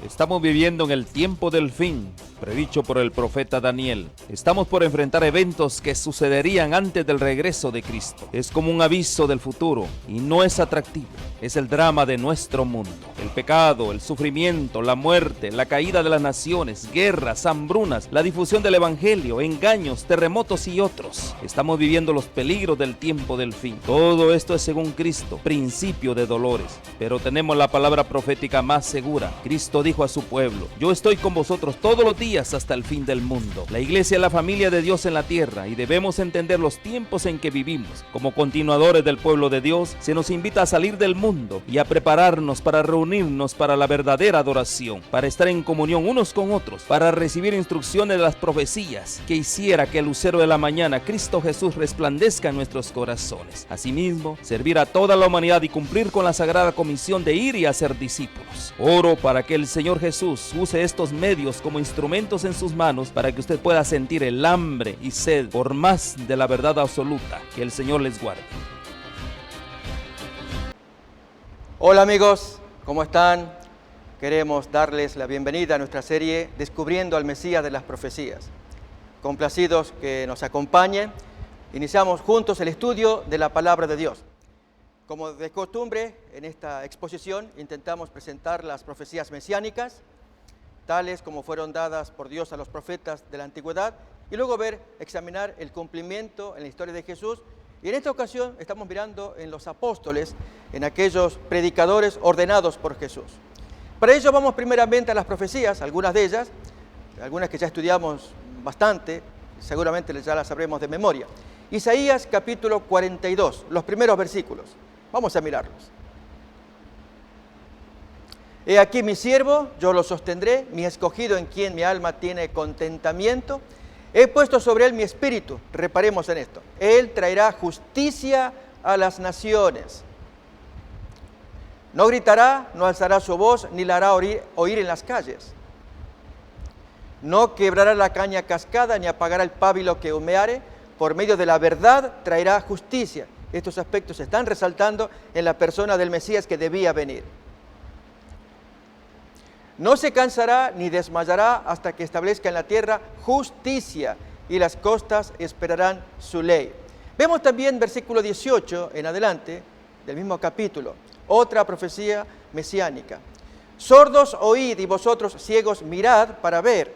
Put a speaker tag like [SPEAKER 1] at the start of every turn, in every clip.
[SPEAKER 1] Estamos viviendo en el tiempo del fin, predicho por el profeta Daniel. Estamos por enfrentar eventos que sucederían antes del regreso de Cristo. Es como un aviso del futuro y no es atractivo. Es el drama de nuestro mundo. El pecado, el sufrimiento, la muerte, la caída de las naciones, guerras, hambrunas, la difusión del evangelio, engaños, terremotos y otros. Estamos viviendo los peligros del tiempo del fin. Todo esto es según Cristo, principio de dolores. Pero tenemos la palabra profética más segura. Cristo dijo a su pueblo: yo estoy con vosotros todos los días hasta el fin del mundo. La iglesia es la familia de Dios en la tierra y debemos entender los tiempos en que vivimos. Como continuadores del pueblo de Dios, se nos invita a salir del mundo y a prepararnos para reunirnos para la verdadera adoración, para estar en comunión unos con otros, para recibir instrucciones de las profecías que hiciera que el lucero de la mañana, Cristo Jesús, resplandezca en nuestros corazones. Asimismo, servir a toda la humanidad y cumplir con la sagrada comisión de ir y hacer discípulos. Oro para que el Señor Jesús use estos medios como instrumentos en sus manos para que usted pueda sentir el hambre y sed por más de la verdad absoluta. Que el Señor les guarde.
[SPEAKER 2] Hola amigos, ¿cómo están? Queremos darles la bienvenida a nuestra serie Descubriendo al Mesías de las Profecías. Complacidos que nos acompañen, iniciamos juntos el estudio de la Palabra de Dios. Como de costumbre, en esta exposición intentamos presentar las profecías mesiánicas, tales como fueron dadas por Dios a los profetas de la antigüedad, y luego examinar el cumplimiento en la historia de Jesús. Y en esta ocasión estamos mirando en los apóstoles, en aquellos predicadores ordenados por Jesús. Para ello vamos primeramente a las profecías, algunas de ellas, algunas que ya estudiamos bastante, seguramente ya las sabremos de memoria. Isaías capítulo 42, los primeros versículos. Vamos a mirarlos. He aquí mi siervo, yo lo sostendré, mi escogido en quien mi alma tiene contentamiento. He puesto sobre él mi espíritu, reparemos en esto. Él traerá justicia a las naciones. No gritará, no alzará su voz, ni la hará oír en las calles. No quebrará la caña cascada, ni apagará el pábilo que humeare. Por medio de la verdad traerá justicia. Estos aspectos se están resaltando en la persona del Mesías que debía venir. No se cansará ni desmayará hasta que establezca en la tierra justicia, y las costas esperarán su ley. Vemos también versículo 18 en adelante del mismo capítulo, otra profecía mesiánica. Sordos oíd y vosotros ciegos mirad para ver.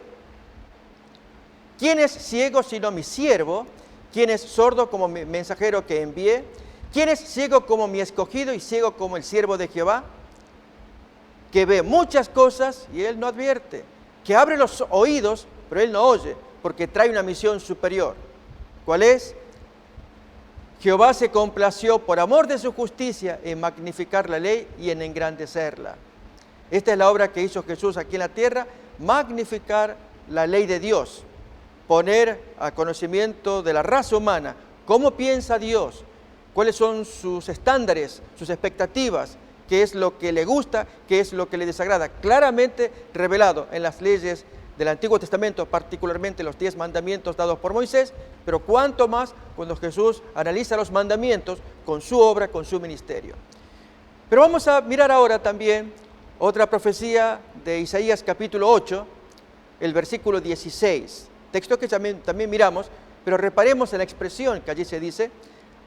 [SPEAKER 2] ¿Quién es ciego sino mi siervo? ¿Quién es sordo como mi mensajero que envié? ¿Quién es ciego como mi escogido y ciego como el siervo de Jehová? Que ve muchas cosas y él no advierte, que abre los oídos, pero él no oye, porque trae una misión superior. ¿Cuál es? Jehová se complació por amor de su justicia en magnificar la ley y en engrandecerla. Esta es la obra que hizo Jesús aquí en la tierra, magnificar la ley de Dios, poner a conocimiento de la raza humana cómo piensa Dios, cuáles son sus estándares, sus expectativas, qué es lo que le gusta, qué es lo que le desagrada, claramente revelado en las leyes del Antiguo Testamento, particularmente los 10 mandamientos dados por Moisés, pero cuánto más cuando Jesús analiza los mandamientos con su obra, con su ministerio. Pero vamos a mirar ahora también otra profecía de Isaías capítulo 8, el versículo 16, texto que también miramos, pero reparemos en la expresión que allí se dice: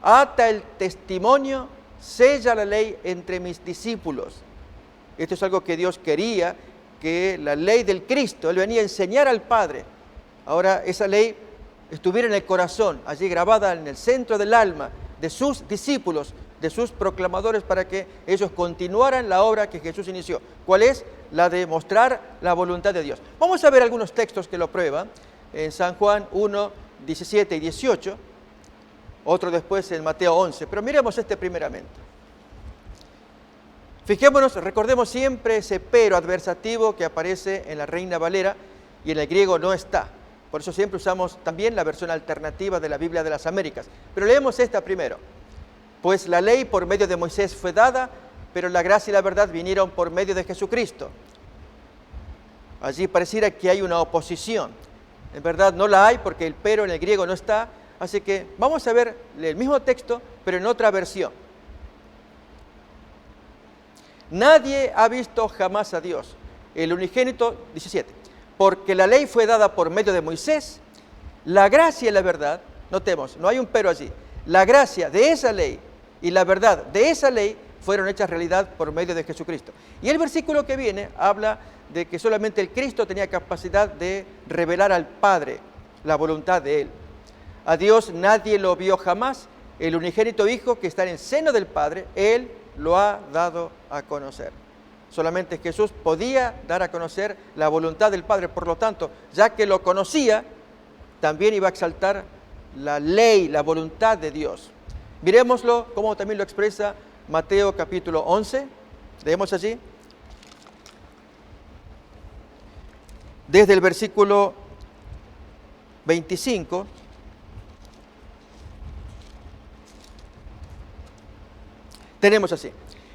[SPEAKER 2] ata el testimonio, sella la ley entre mis discípulos. Esto es algo que Dios quería, que la ley del Cristo, Él venía a enseñar al Padre. Ahora esa ley estuviera en el corazón, allí grabada en el centro del alma de sus discípulos, de sus proclamadores, para que ellos continuaran la obra que Jesús inició. ¿Cuál es? La de mostrar la voluntad de Dios. Vamos a ver algunos textos que lo prueban. En San Juan 1, 17 y 18. Otro después en Mateo 11, pero miremos este primeramente. Fijémonos, recordemos siempre ese pero adversativo que aparece en la Reina Valera y en el griego no está. Por eso siempre usamos también la versión alternativa de la Biblia de las Américas. Pero leemos esta primero. Pues la ley por medio de Moisés fue dada, pero la gracia y la verdad vinieron por medio de Jesucristo. Allí pareciera que hay una oposición. En verdad no la hay porque el pero en el griego no está. Así que vamos a ver el mismo texto, pero en otra versión. Nadie ha visto jamás a Dios. el unigénito, 17, porque la ley fue dada por medio de Moisés, la gracia y la verdad, notemos, no hay un pero allí, la gracia de esa ley y la verdad de esa ley fueron hechas realidad por medio de Jesucristo. Y el versículo que viene habla de que solamente el Cristo tenía capacidad de revelar al Padre la voluntad de Él. A Dios nadie lo vio jamás, el unigénito Hijo que está en el seno del Padre, Él lo ha dado a conocer. Solamente Jesús podía dar a conocer la voluntad del Padre, por lo tanto, ya que lo conocía, también iba a exaltar la ley, la voluntad de Dios. Miremoslo como también lo expresa Mateo capítulo 11, leemos allí, desde el versículo 25, tenemos así.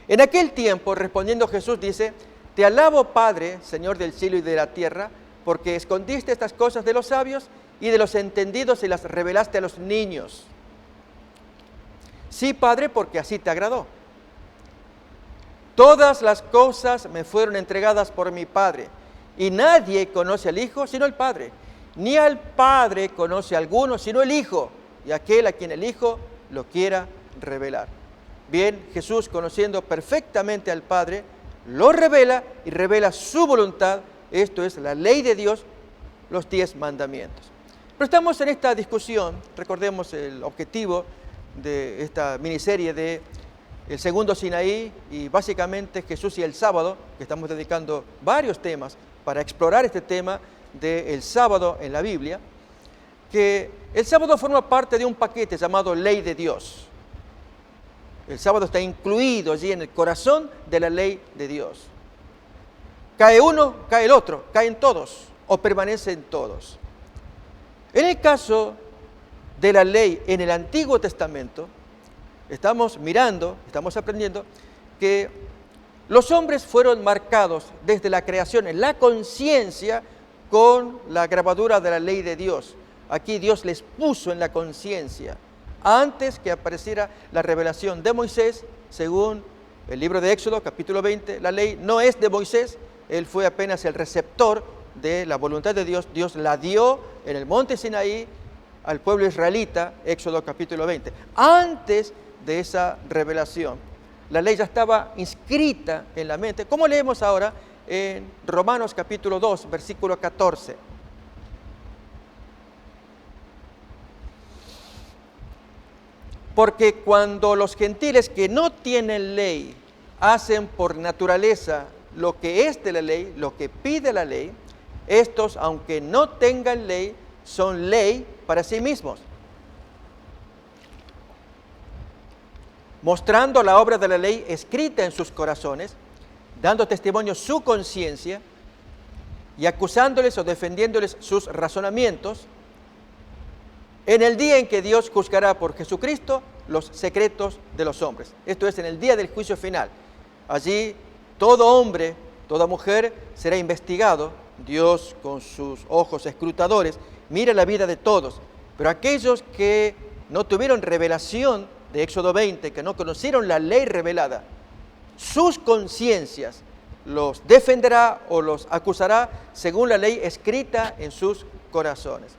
[SPEAKER 2] En aquel tiempo, respondiendo Jesús, dice, te alabo, Padre, Señor del cielo y de la tierra, porque escondiste estas cosas de los sabios y de los entendidos y las revelaste a los niños. Sí, Padre, porque así te agradó. Todas las cosas me fueron entregadas por mi Padre, y nadie conoce al Hijo sino el Padre, ni al Padre conoce a alguno sino el Hijo, y aquel a quien el Hijo lo quiera revelar. Bien, Jesús, conociendo perfectamente al Padre, lo revela y revela su voluntad, esto es la ley de Dios, los 10 mandamientos. Pero estamos en esta discusión, recordemos el objetivo de esta miniserie de el segundo Sinaí y básicamente Jesús y el sábado, que estamos dedicando varios temas para explorar este tema del sábado en la Biblia, que el sábado forma parte de un paquete llamado ley de Dios. El sábado está incluido allí en el corazón de la ley de Dios. Cae uno, cae el otro, caen todos o permanecen todos. En el caso de la ley en el Antiguo Testamento, estamos mirando, estamos aprendiendo que los hombres fueron marcados desde la creación en la conciencia con la grabadura de la ley de Dios. Aquí Dios les puso en la conciencia antes que apareciera la revelación de Moisés, según el libro de Éxodo, capítulo 20, la ley no es de Moisés, él fue apenas el receptor de la voluntad de Dios, Dios la dio en el monte Sinaí al pueblo israelita, Éxodo capítulo 20. Antes de esa revelación, la ley ya estaba inscrita en la mente, como leemos ahora en Romanos capítulo 2, versículo 14. Porque cuando los gentiles que no tienen ley hacen por naturaleza lo que es de la ley, lo que pide la ley, estos, aunque no tengan ley, son ley para sí mismos, mostrando la obra de la ley escrita en sus corazones, dando testimonio su conciencia y acusándoles o defendiéndoles sus razonamientos, en el día en que Dios juzgará por Jesucristo los secretos de los hombres. Esto es en el día del juicio final. Allí todo hombre, toda mujer será investigado. Dios con sus ojos escrutadores mira la vida de todos. Pero aquellos que no tuvieron revelación de Éxodo 20, que no conocieron la ley revelada, sus conciencias los defenderá o los acusará según la ley escrita en sus corazones.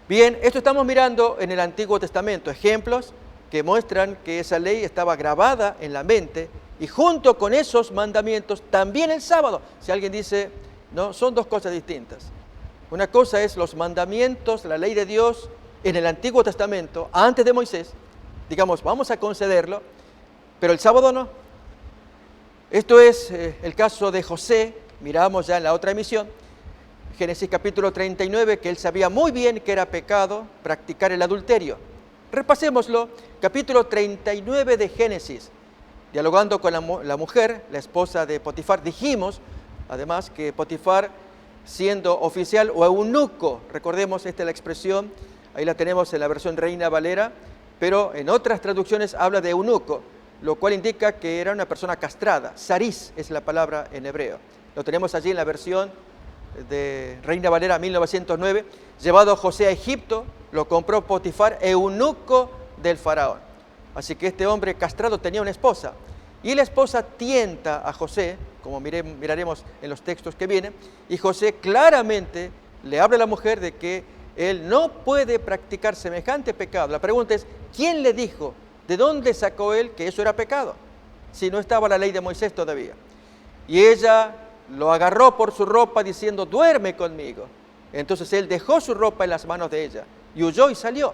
[SPEAKER 2] Bien, esto estamos mirando en el Antiguo Testamento, ejemplos que muestran que esa ley estaba grabada en la mente y junto con esos mandamientos también el sábado. Si alguien dice, no, son dos cosas distintas. Una cosa es los mandamientos, la ley de Dios en el Antiguo Testamento, antes de Moisés, digamos, vamos a concederlo, pero el sábado no. Esto es el caso de José, miramos ya en la otra emisión, Génesis capítulo 39, que él sabía muy bien que era pecado practicar el adulterio. Repasémoslo, capítulo 39 de Génesis, dialogando con la mujer, la esposa de Potifar. Dijimos, además, que Potifar, siendo oficial o eunuco, recordemos, esta es la expresión, ahí la tenemos en la versión Reina Valera, pero en otras traducciones habla de eunuco, lo cual indica que era una persona castrada. Saris es la palabra en hebreo. Lo tenemos allí en la versión de Reina Valera 1909. Llevado José a Egipto, lo compró Potifar, eunuco del faraón. Así que este hombre castrado tenía una esposa. Y la esposa tienta a José, como miraremos en los textos que vienen, y José claramente le habla a la mujer de que él no puede practicar semejante pecado. La pregunta es, ¿quién le dijo? ¿De dónde sacó él que eso era pecado? Si no estaba la ley de Moisés todavía. Y ella lo agarró por su ropa diciendo, duerme conmigo. Entonces él dejó su ropa en las manos de ella y huyó y salió.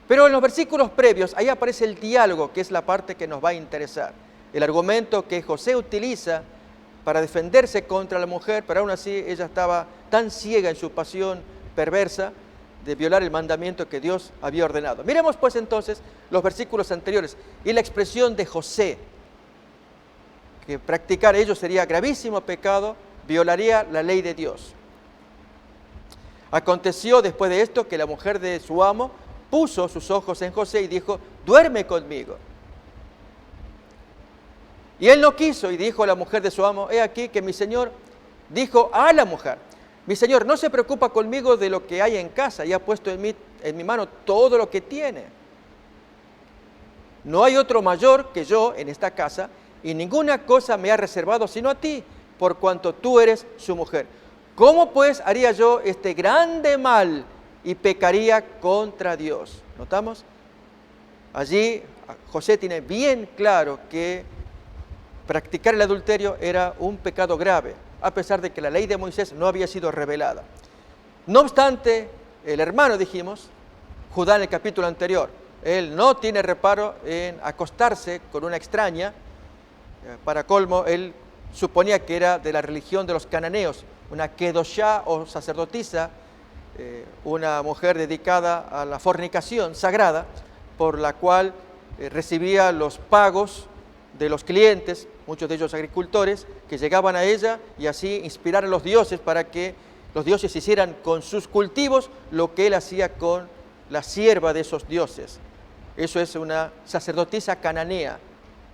[SPEAKER 2] Pero en los versículos previos, ahí aparece el diálogo, que es la parte que nos va a interesar. El argumento que José utiliza para defenderse contra la mujer, pero aún así ella estaba tan ciega en su pasión perversa de violar el mandamiento que Dios había ordenado. Miremos pues entonces los versículos anteriores y la expresión de José, que practicar ello sería gravísimo pecado, violaría la ley de Dios. Aconteció después de esto que la mujer de su amo puso sus ojos en José y dijo, duerme conmigo. Y él no quiso y dijo a la mujer de su amo, he aquí que mi señor dijo a la mujer, mi señor no se preocupa conmigo de lo que hay en casa y ha puesto en mi mano todo lo que tiene. No hay otro mayor que yo en esta casa y ninguna cosa me ha reservado sino a ti, por cuanto tú eres su mujer. ¿Cómo pues haría yo este grande mal y pecaría contra Dios? ¿Notamos? Allí José tiene bien claro que practicar el adulterio era un pecado grave, a pesar de que la ley de Moisés no había sido revelada. No obstante, el hermano, dijimos, Judá en el capítulo anterior, él no tiene reparo en acostarse con una extraña. Para colmo, él suponía que era de la religión de los cananeos, una kedoshá o sacerdotisa, una mujer dedicada a la fornicación sagrada, por la cual recibía los pagos de los clientes, muchos de ellos agricultores, que llegaban a ella y así inspirar a los dioses para que los dioses hicieran con sus cultivos lo que él hacía con la sierva de esos dioses. Eso es una sacerdotisa cananea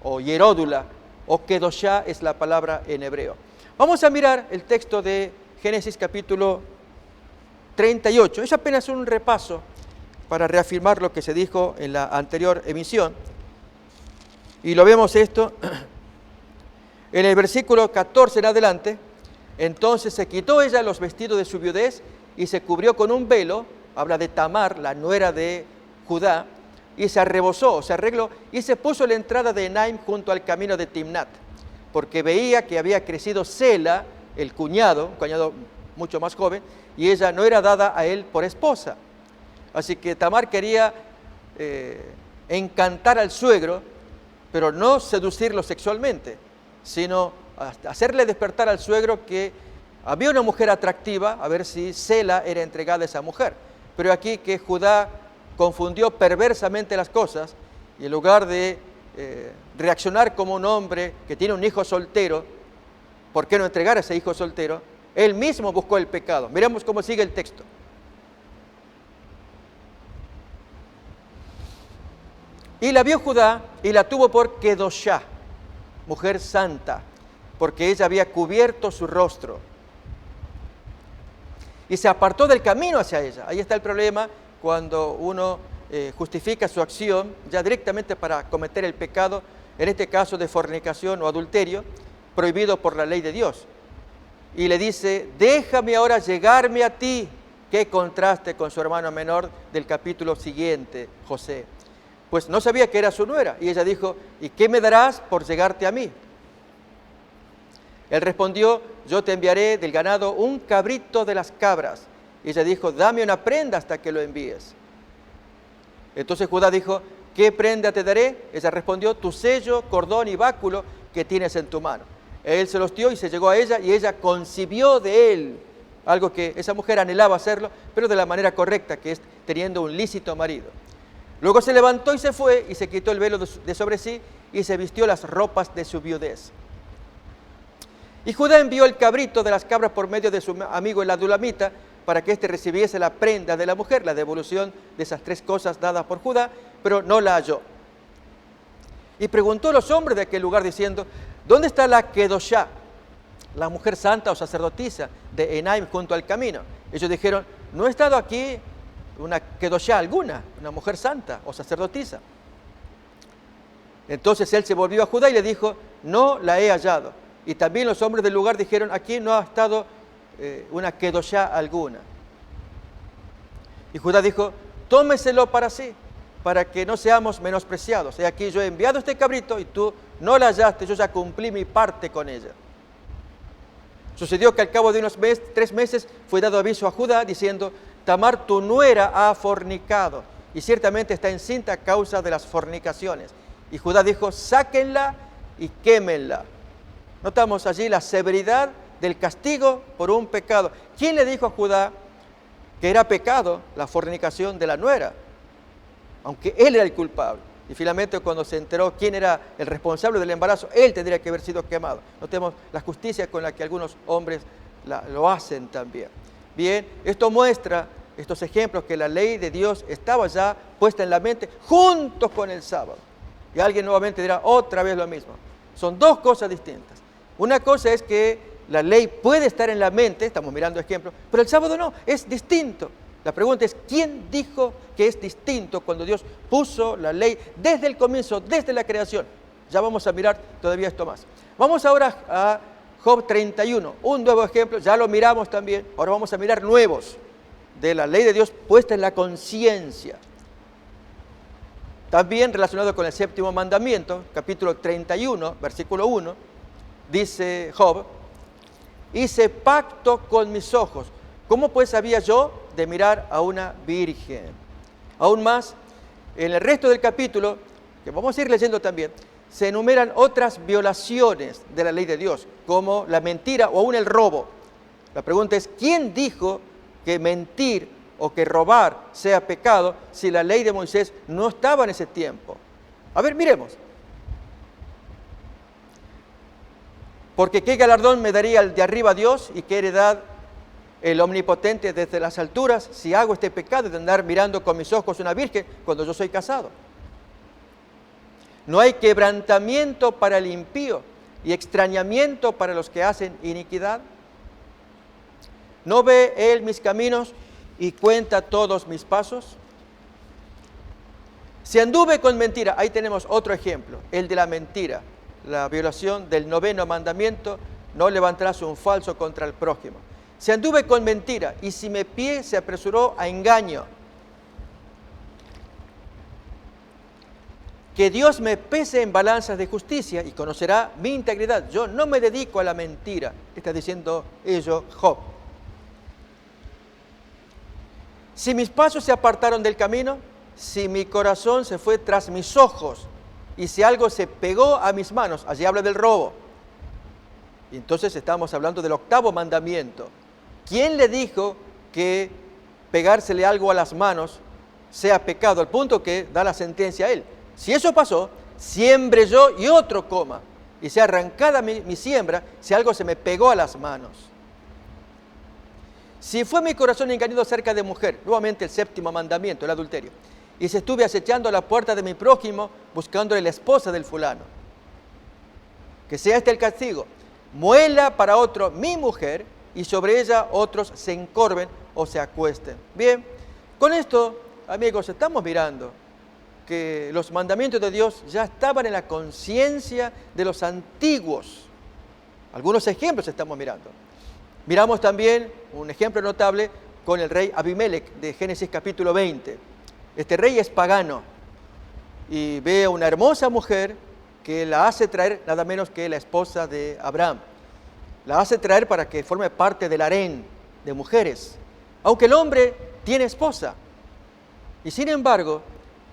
[SPEAKER 2] o hieródula, o kedoshá es la palabra en hebreo. Vamos a mirar el texto de Génesis capítulo 38. Es apenas un repaso para reafirmar lo que se dijo en la anterior emisión. Y lo vemos esto en el versículo 14 en adelante. Entonces se quitó ella los vestidos de su viudez y se cubrió con un velo, habla de Tamar, la nuera de Judá, y se arrebozó, se arregló, y se puso la entrada de Enaim junto al camino de Timnat, porque veía que había crecido Sela, el cuñado, un cuñado mucho más joven, y ella no era dada a él por esposa. Así que Tamar quería encantar al suegro, pero no seducirlo sexualmente, sino hacerle despertar al suegro que había una mujer atractiva, a ver si Sela era entregada a esa mujer. Pero aquí que Judá confundió perversamente las cosas y en lugar de reaccionar como un hombre que tiene un hijo soltero, ¿por qué no entregar a ese hijo soltero? Él mismo buscó el pecado. Miremos cómo sigue el texto. Y la vio Judá y la tuvo por kedoshá, mujer santa, porque ella había cubierto su rostro. Y se apartó del camino hacia ella. Ahí está el problema cuando uno justifica su acción ya directamente para cometer el pecado, en este caso de fornicación o adulterio, prohibido por la ley de Dios. Y le dice, déjame ahora llegarme a ti. Qué contraste con su hermano menor del capítulo siguiente, José. Pues no sabía que era su nuera. Y ella dijo, ¿y qué me darás por llegarte a mí? Él respondió, yo te enviaré del ganado un cabrito de las cabras. Y ella dijo, dame una prenda hasta que lo envíes. Entonces Judá dijo, ¿qué prenda te daré? Ella respondió, tu sello, cordón y báculo que tienes en tu mano. Él se los dio y se llegó a ella y ella concibió de él, algo que esa mujer anhelaba hacerlo, pero de la manera correcta, que es teniendo un lícito marido. Luego se levantó y se fue y se quitó el velo de sobre sí y se vistió las ropas de su viudez. Y Judá envió el cabrito de las cabras por medio de su amigo el adulamita para que éste recibiese la prenda de la mujer, la devolución de esas tres cosas dadas por Judá, pero no la halló. Y preguntó a los hombres de aquel lugar diciendo, ¿dónde está la kedoshá, la mujer santa o sacerdotisa de Enaim junto al camino? Ellos dijeron, no ha estado aquí una kedoshá alguna, una mujer santa o sacerdotisa. Entonces él se volvió a Judá y le dijo, no la he hallado. Y también los hombres del lugar dijeron, aquí no ha estado una kedoshá alguna. Y Judá dijo, tómeselo para sí, para que no seamos menospreciados. He aquí yo he enviado este cabrito y tú no la hallaste, yo ya cumplí mi parte con ella. Sucedió que al cabo de unos 3 meses fue dado aviso a Judá diciendo, Tamar tu nuera ha fornicado y ciertamente está encinta a causa de las fornicaciones. Y Judá dijo, sáquenla y quémenla. Notamos allí la severidad del castigo por un pecado. ¿Quién le dijo a Judá que era pecado la fornicación de la nuera? Aunque él era el culpable. Y finalmente cuando se enteró quién era el responsable del embarazo, él tendría que haber sido quemado. Notemos la justicia con la que algunos hombres lo hacen también. Bien, esto muestra, estos ejemplos, que la ley de Dios estaba ya puesta en la mente junto con el sábado. Y alguien nuevamente dirá otra vez lo mismo. Son dos cosas distintas. Una cosa es que la ley puede estar en la mente, estamos mirando ejemplos, pero el sábado no, es distinto. La pregunta es, ¿quién dijo que es distinto cuando Dios puso la ley desde el comienzo, desde la creación? Ya vamos a mirar todavía esto más. Vamos ahora a Job 31, un nuevo ejemplo, ya lo miramos también, ahora vamos a mirar nuevos de la ley de Dios puesta en la conciencia. También relacionado con el séptimo mandamiento, capítulo 31, versículo 1, dice Job, hice pacto con mis ojos. ¿Cómo pues había yo de mirar a una virgen? Aún más, en el resto del capítulo, que vamos a ir leyendo también, se enumeran otras violaciones de la ley de Dios, como la mentira o aún el robo. La pregunta es, ¿quién dijo que mentir o que robar sea pecado si la ley de Moisés no estaba en ese tiempo? A ver, miremos. Porque qué galardón me daría el de arriba Dios y qué heredad el omnipotente desde las alturas si hago este pecado de andar mirando con mis ojos una virgen cuando yo soy casado. No hay quebrantamiento para el impío y extrañamiento para los que hacen iniquidad. ¿No ve él mis caminos y cuenta todos mis pasos? Si anduve con mentira, ahí tenemos otro ejemplo, el de la mentira, la violación del 9º mandamiento, no levantarás un falso contra el prójimo. Si anduve con mentira y si mi pie se apresuró a engaño, que Dios me pese en balanzas de justicia y conocerá mi integridad. Yo no me dedico a la mentira, está diciendo ello Job. Si mis pasos se apartaron del camino, si mi corazón se fue tras mis ojos y si algo se pegó a mis manos, allí habla del robo. Y entonces estamos hablando del 8º mandamiento. ¿Quién le dijo que pegársele algo a las manos sea pecado? Al punto que da la sentencia a él. Si eso pasó, siembre yo y otro coma. Y sea arrancada mi siembra si algo se me pegó a las manos. Si fue mi corazón engañado acerca de mujer, nuevamente el 7º mandamiento, el adulterio, y si estuve acechando a la puerta de mi prójimo, buscándole la esposa del fulano, que sea este el castigo, muela para otro mi mujer, y sobre ella otros se encorven o se acuesten. Bien, con esto, amigos, estamos mirando que los mandamientos de Dios ya estaban en la conciencia de los antiguos. Algunos ejemplos estamos mirando. Miramos también un ejemplo notable con el rey Abimelech de Génesis capítulo 20. Este rey es pagano y ve a una hermosa mujer que la hace traer nada menos que la esposa de Abraham. La hace traer para que forme parte del harén de mujeres, aunque el hombre tiene esposa. Y sin embargo,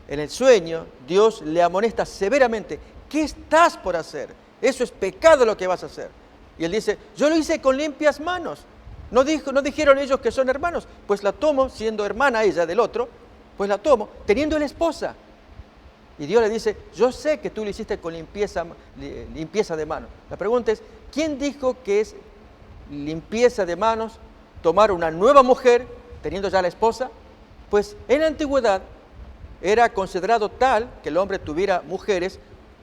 [SPEAKER 2] en el sueño, Dios le amonesta severamente, ¿qué estás por hacer? Eso es pecado lo que vas a hacer. Y él dice, yo lo hice con limpias manos. ¿No dijeron ellos que son hermanos? Pues la tomo, siendo hermana ella del otro, pues la tomo, teniendo la esposa. Y Dios le dice, yo sé que tú lo hiciste con limpieza de manos. La pregunta es, ¿quién dijo que es limpieza de manos tomar una nueva mujer, teniendo ya la esposa? Pues en la antigüedad era considerado tal que el hombre tuviera mujeres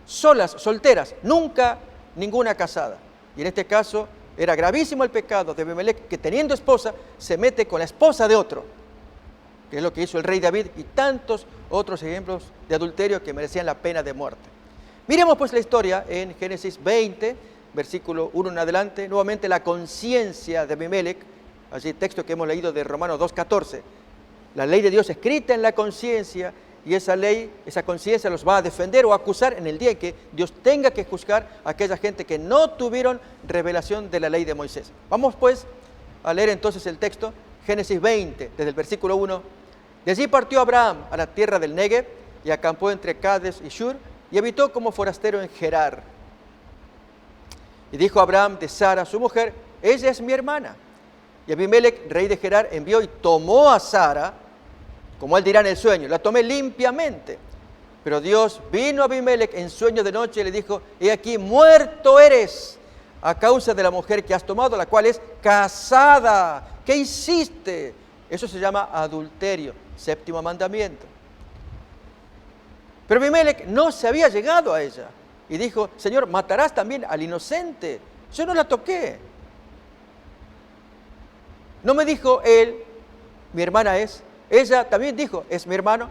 [SPEAKER 2] solas, solteras, nunca ninguna casada. Y en este caso era gravísimo el pecado de Abimelech, que teniendo esposa se mete con la esposa de otro, que es lo que hizo el rey David y tantos otros ejemplos de adulterio que merecían la pena de muerte. Miremos pues la historia en Génesis 20, versículo 1 en adelante, nuevamente la conciencia de Abimelec, allí texto que hemos leído de Romanos 2:14. La ley de Dios escrita en la conciencia, y esa ley, esa conciencia los va a defender o acusar en el día en que Dios tenga que juzgar a aquella gente que no tuvieron revelación de la ley de Moisés. Vamos pues a leer entonces el texto, Génesis 20, desde el versículo 1. De allí partió Abraham a la tierra del Negev y acampó entre Cades y Shur y habitó como forastero en Gerar. Y dijo Abraham de Sara, su mujer, ella es mi hermana. Y Abimelec, rey de Gerar, envió y tomó a Sara, como él dirá en el sueño, la tomé limpiamente. Pero Dios vino a Abimelec en sueño de noche y le dijo, he aquí, muerto eres a causa de la mujer que has tomado, la cual es casada. ¿Qué hiciste? Eso se llama adulterio, séptimo mandamiento. Pero Abimelec no se había llegado a ella y dijo, Señor, matarás también al inocente. Yo no la toqué. No me dijo él, mi hermana es. Ella también dijo, es mi hermano.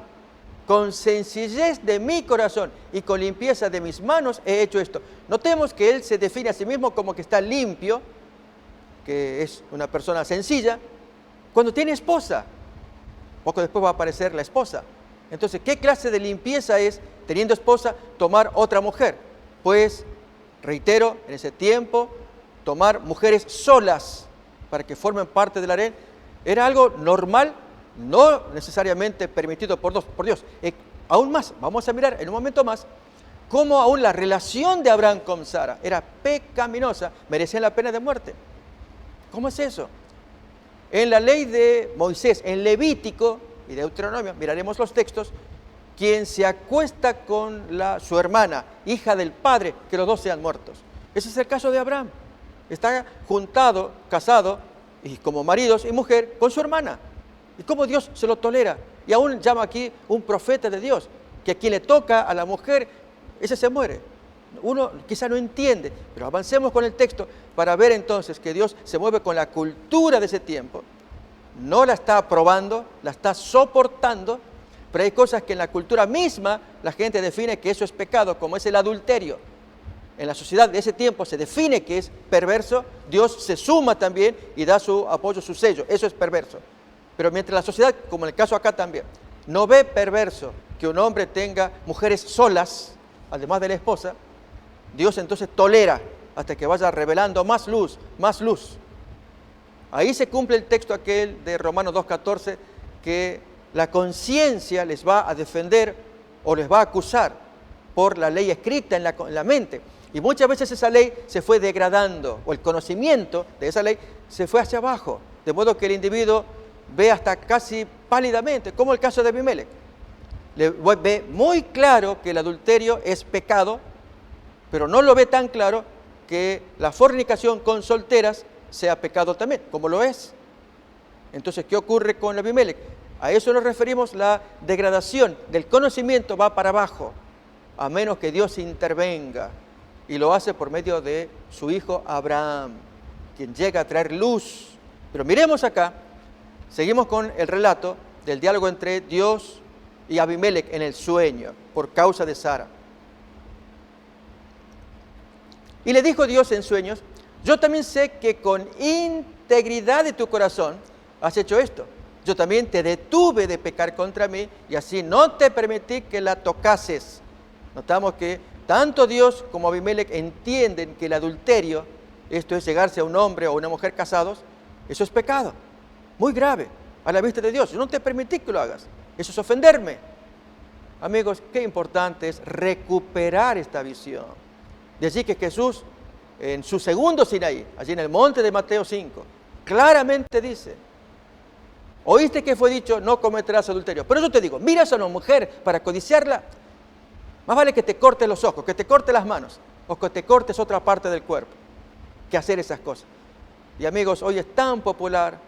[SPEAKER 2] Con sencillez de mi corazón y con limpieza de mis manos he hecho esto. Notemos que él se define a sí mismo como que está limpio, que es una persona sencilla, cuando tiene esposa. Poco después va a aparecer la esposa. Entonces, ¿qué clase de limpieza es, teniendo esposa, tomar otra mujer? Pues, reitero, en ese tiempo, tomar mujeres solas para que formen parte del harén era algo normal, no necesariamente permitido por Dios. Aún más, vamos a mirar en un momento más, cómo aún la relación de Abraham con Sara era pecaminosa, merecían la pena de muerte. ¿Cómo es eso? En la ley de Moisés, en Levítico y Deuteronomio, miraremos los textos, quien se acuesta con su hermana, hija del padre, que los dos sean muertos. Ese es el caso de Abraham. Está juntado, casado, y como maridos y mujer, con su hermana. ¿Y cómo Dios se lo tolera? Y aún llama aquí un profeta de Dios, que a quien le toca a la mujer, ese se muere. Uno quizá no entiende, pero avancemos con el texto para ver entonces que Dios se mueve con la cultura de ese tiempo. No la está aprobando, la está soportando, pero hay cosas que en la cultura misma la gente define que eso es pecado, como es el adulterio. En la sociedad de ese tiempo se define que es perverso, Dios se suma también y da su apoyo, su sello, eso es perverso. Pero mientras la sociedad, como en el caso acá también, no ve perverso que un hombre tenga mujeres solas, además de la esposa, Dios entonces tolera hasta que vaya revelando más luz, más luz. Ahí se cumple el texto aquel de Romanos 2:14, que la conciencia les va a defender o les va a acusar por la ley escrita en la mente. Y muchas veces esa ley se fue degradando, o el conocimiento de esa ley se fue hacia abajo, de modo que el individuo ve hasta casi pálidamente, como el caso de Abimelec. Ve muy claro que el adulterio es pecado, pero no lo ve tan claro que la fornicación con solteras sea pecado también, como lo es. Entonces, ¿qué ocurre con Abimelec? A eso nos referimos, la degradación del conocimiento va para abajo, a menos que Dios intervenga, y lo hace por medio de su hijo Abraham, quien llega a traer luz. Pero miremos acá, seguimos con el relato del diálogo entre Dios y Abimelec en el sueño, por causa de Sara. Y le dijo Dios en sueños, yo también sé que con integridad de tu corazón has hecho esto. Yo también te detuve de pecar contra mí y así no te permití que la tocases. Notamos que tanto Dios como Abimelec entienden que el adulterio, esto es llegarse a un hombre o una mujer casados, eso es pecado, muy grave, a la vista de Dios. Yo no te permití que lo hagas, eso es ofenderme. Amigos, qué importante es recuperar esta visión. De allí que Jesús, en su segundo Sinaí, allí en el monte de Mateo 5, claramente dice, oíste que fue dicho, no cometerás adulterio. Pero yo te digo, miras a una mujer para codiciarla, más vale que te cortes los ojos, que te cortes las manos, o que te cortes otra parte del cuerpo, que hacer esas cosas. Y amigos, hoy es tan popular,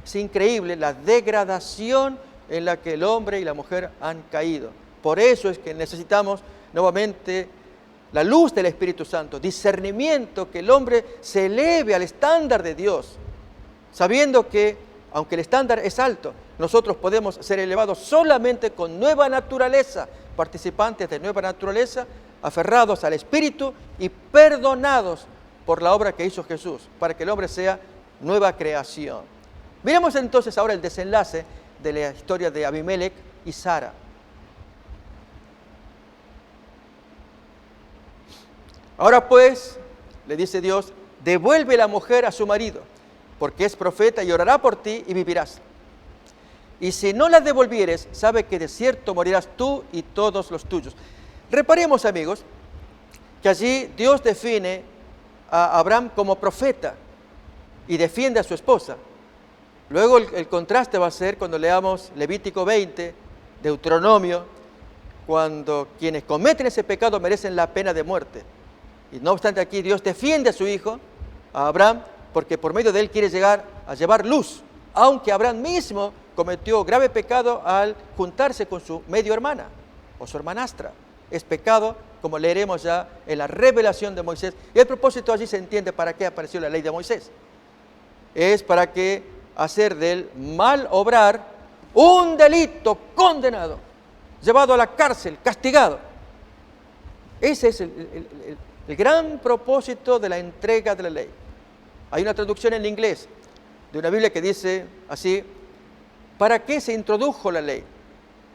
[SPEAKER 2] es increíble la degradación en la que el hombre y la mujer han caído. Por eso es que necesitamos nuevamente la luz del Espíritu Santo, discernimiento, que el hombre se eleve al estándar de Dios, sabiendo que, aunque el estándar es alto, nosotros podemos ser elevados solamente con nueva naturaleza, participantes de nueva naturaleza, aferrados al Espíritu y perdonados por la obra que hizo Jesús, para que el hombre sea nueva creación. Miremos entonces ahora el desenlace de la historia de Abimelech y Sara. Ahora pues, le dice Dios, devuelve la mujer a su marido, porque es profeta y orará por ti y vivirás. Y si no la devolvieres, sabe que de cierto morirás tú y todos los tuyos. Reparemos, amigos, que allí Dios define a Abraham como profeta y defiende a su esposa. Luego el contraste va a ser cuando leamos Levítico 20, Deuteronomio, cuando quienes cometen ese pecado merecen la pena de muerte. Y no obstante aquí Dios defiende a su hijo, a Abraham, porque por medio de él quiere llegar a llevar luz, aunque Abraham mismo cometió grave pecado al juntarse con su medio hermana o su hermanastra. Es pecado, como leeremos ya en la revelación de Moisés. Y el propósito allí se entiende para qué apareció la ley de Moisés. Es para que hacer del mal obrar un delito condenado, llevado a la cárcel, castigado. Ese es el gran propósito de la entrega de la ley. Hay una traducción en inglés de una Biblia que dice así: ¿para qué se introdujo la ley?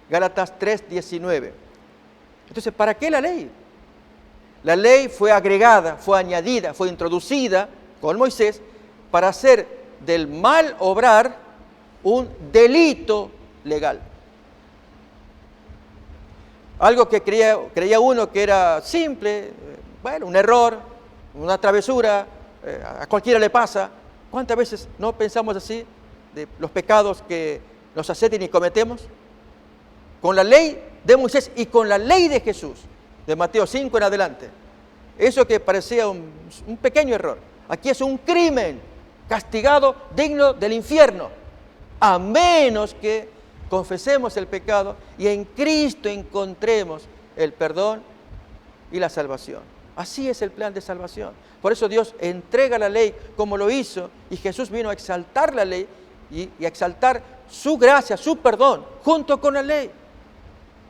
[SPEAKER 2] Gálatas 3:19. Entonces, ¿para qué la ley? La ley fue agregada, fue añadida, fue introducida con Moisés para hacer del mal obrar un delito legal. Algo que creía uno que era simple, bueno, un error, una travesura, a cualquiera le pasa. ¿Cuántas veces no pensamos así de los pecados que nos aseten y cometemos? Con la ley de Moisés y con la ley de Jesús, de Mateo 5 en adelante. Eso que parecía un pequeño error, aquí es un crimen castigado, digno del infierno, a menos que confesemos el pecado y en Cristo encontremos el perdón y la salvación. Así es el plan de salvación. Por eso Dios entrega la ley como lo hizo, y Jesús vino a exaltar la ley y a exaltar su gracia, su perdón, junto con la ley.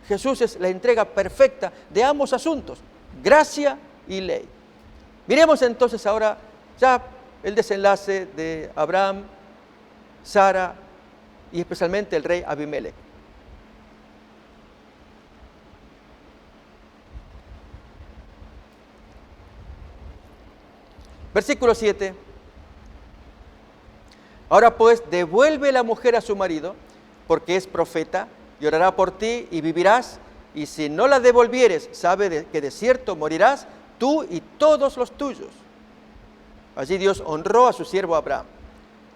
[SPEAKER 2] Jesús es la entrega perfecta de ambos asuntos, gracia y ley. Miremos entonces ahora ya el desenlace de Abraham, Sara y especialmente el rey Abimelech. Versículo 7. Ahora pues devuelve la mujer a su marido, porque es profeta, y orará por ti y vivirás, y si no la devolvieres, sabe que de cierto morirás tú y todos los tuyos. Allí Dios honró a su siervo Abraham.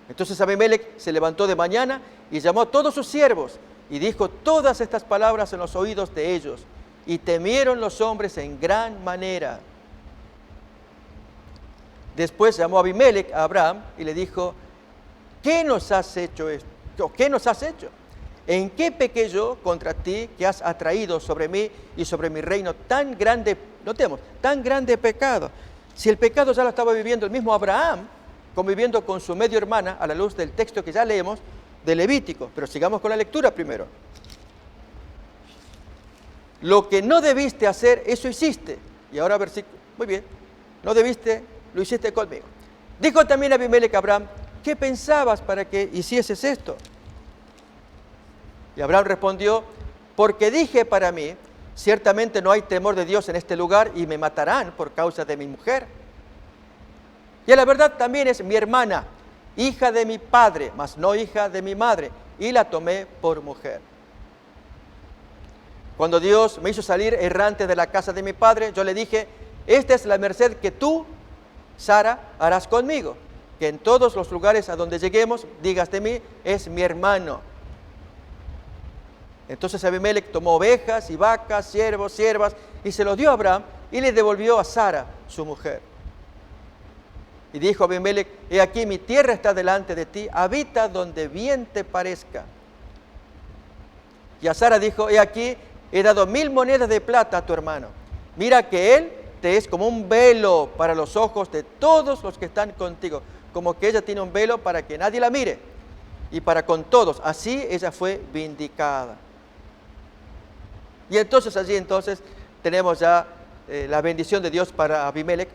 [SPEAKER 2] Entonces Abimelech se levantó de mañana y llamó a todos sus siervos y dijo todas estas palabras en los oídos de ellos, y temieron los hombres en gran manera. Después llamó Abimelech a Abraham y le dijo: ¿qué nos has hecho esto? ¿Qué nos has hecho? ¿En qué pequé yo contra ti que has atraído sobre mí y sobre mi reino tan grande, notemos, tan grande pecado? Si el pecado ya lo estaba viviendo el mismo Abraham, conviviendo con su medio hermana, a la luz del texto que ya leemos de Levítico. Pero sigamos con la lectura primero. Lo que no debiste hacer, eso hiciste. Y ahora versículo, muy bien, no debiste, lo hiciste conmigo. Dijo también Abimelech a Abraham: ¿qué pensabas para que hicieses esto? Y Abraham respondió: porque dije para mí, ciertamente no hay temor de Dios en este lugar y me matarán por causa de mi mujer. Y a la verdad también es mi hermana, hija de mi padre, mas no hija de mi madre, y la tomé por mujer. Cuando Dios me hizo salir errante de la casa de mi padre, yo le dije: esta es la merced que tú, Sara, harás conmigo, que en todos los lugares a donde lleguemos digas de mí: es mi hermano. Entonces Abimelech tomó ovejas y vacas, siervos, siervas, y se los dio a Abraham y le devolvió a Sara, su mujer. Y dijo Abimelech: he aquí mi tierra está delante de ti, habita donde bien te parezca. Y a Sara dijo: he aquí, he dado 1000 monedas de plata a tu hermano. Mira que él te es como un velo para los ojos de todos los que están contigo, como que ella tiene un velo para que nadie la mire, y para con todos. Así ella fue vindicada. Y entonces allí tenemos ya la bendición de Dios para Abimelech.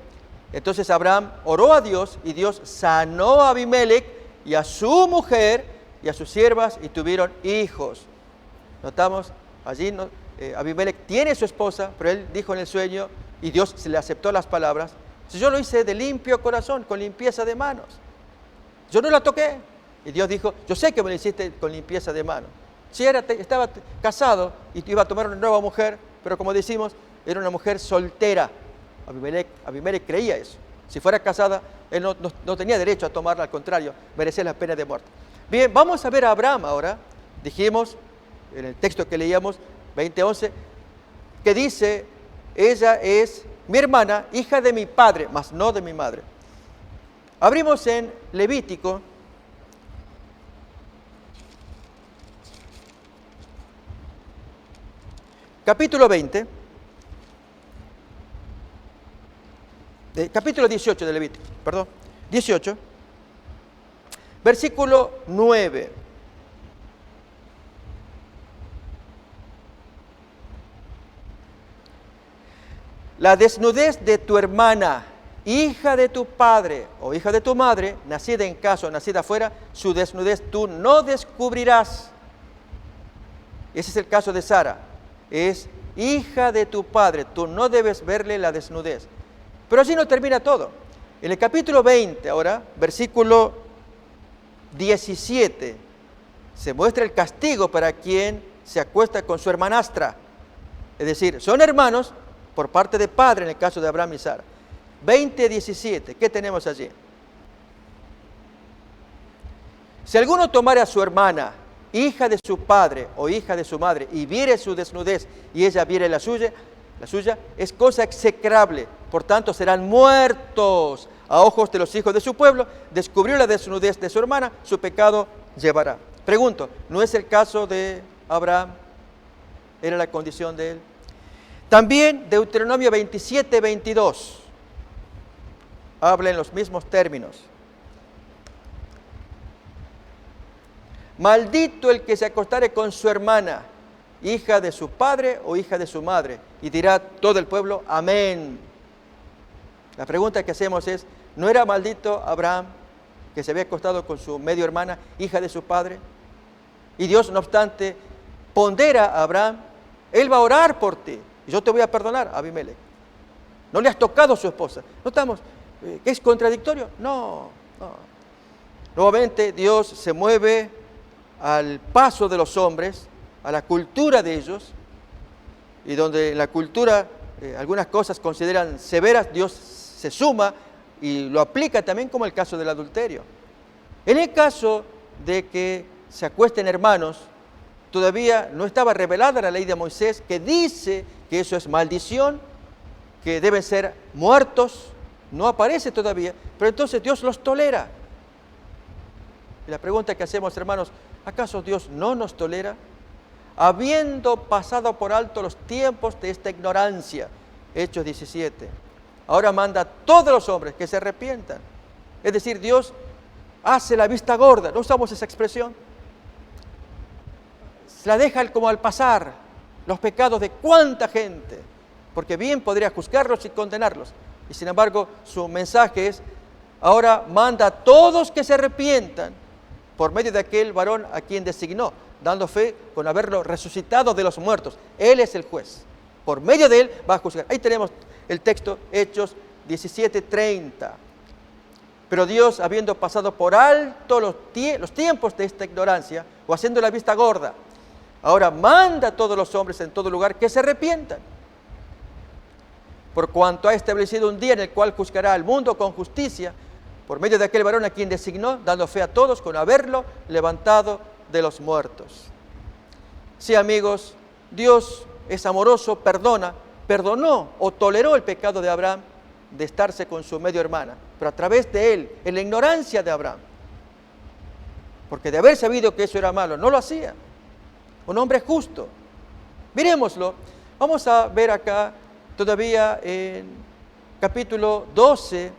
[SPEAKER 2] Entonces Abraham oró a Dios y Dios sanó a Abimelech y a su mujer y a sus siervas y tuvieron hijos. Notamos, allí Abimelech tiene su esposa, pero él dijo en el sueño y Dios se le aceptó las palabras: si yo lo hice de limpio corazón, con limpieza de manos, yo no la toqué. Y Dios dijo: yo sé que me lo hiciste con limpieza de manos. Si estaba casado y iba a tomar una nueva mujer, pero como decimos, era una mujer soltera. Abimelech creía eso. Si fuera casada, él no tenía derecho a tomarla, al contrario, merecía la pena de muerte. Bien, vamos a ver a Abraham ahora. Dijimos en el texto que leíamos, 20:11, que dice: ella es mi hermana, hija de mi padre, mas no de mi madre. Abrimos en Levítico, capítulo 20, capítulo 18 de Levítico, perdón, 18, versículo 9. La desnudez de tu hermana, hija de tu padre o hija de tu madre, nacida en casa o nacida afuera, su desnudez tú no descubrirás. Ese es el caso de Sara. Es hija de tu padre, tú no debes verle la desnudez. Pero así no termina todo. En el capítulo 20, ahora, versículo 17, se muestra el castigo para quien se acuesta con su hermanastra. Es decir, son hermanos por parte de padre en el caso de Abraham y Sara. 20:17, ¿qué tenemos allí? Si alguno tomare a su hermana, hija de su padre o hija de su madre, y viere su desnudez y ella viere la suya es cosa execrable, por tanto serán muertos a ojos de los hijos de su pueblo. Descubrió la desnudez de su hermana, su pecado llevará. Pregunto, ¿no es el caso de Abraham? ¿Era la condición de él? También Deuteronomio 27:22 habla en los mismos términos. Maldito el que se acostare con su hermana, hija de su padre o hija de su madre. Y dirá todo el pueblo: amén. La pregunta que hacemos es: ¿no era maldito Abraham que se había acostado con su medio hermana, hija de su padre? Y Dios, no obstante, pondera a Abraham: él va a orar por ti y yo te voy a perdonar, Abimelech. No le has tocado a su esposa. ¿Notamos que es contradictorio? No. Nuevamente Dios se mueve al paso de los hombres, a la cultura de ellos, y donde en la cultura algunas cosas consideran severas, Dios se suma y lo aplica también, como el caso del adulterio. En el caso de que se acuesten hermanos, todavía no estaba revelada la ley de Moisés, que dice que eso es maldición, que deben ser muertos. No aparece todavía, pero entonces Dios los tolera. Y la pregunta que hacemos, hermanos: ¿acaso Dios no nos tolera? Habiendo pasado por alto los tiempos de esta ignorancia, Hechos 17, ahora manda a todos los hombres que se arrepientan. Es decir, Dios hace la vista gorda, no usamos esa expresión, se la deja como al pasar los pecados de cuánta gente, porque bien podría juzgarlos y condenarlos, y sin embargo su mensaje es: ahora manda a todos que se arrepientan por medio de aquel varón a quien designó, dando fe con haberlo resucitado de los muertos. Él es el juez. Por medio de él va a juzgar. Ahí tenemos el texto, Hechos 17:30. Pero Dios, habiendo pasado por alto los tiempos de esta ignorancia, o haciendo la vista gorda, ahora manda a todos los hombres en todo lugar que se arrepientan. Por cuanto ha establecido un día en el cual juzgará al mundo con justicia, por medio de aquel varón a quien designó, dando fe a todos con haberlo levantado de los muertos. Sí, amigos, Dios es amoroso, perdonó o toleró el pecado de Abraham de estarse con su medio hermana, pero a través de él, en la ignorancia de Abraham, porque de haber sabido que eso era malo, no lo hacía. Un hombre justo. Miremoslo. Vamos a ver acá todavía en capítulo 12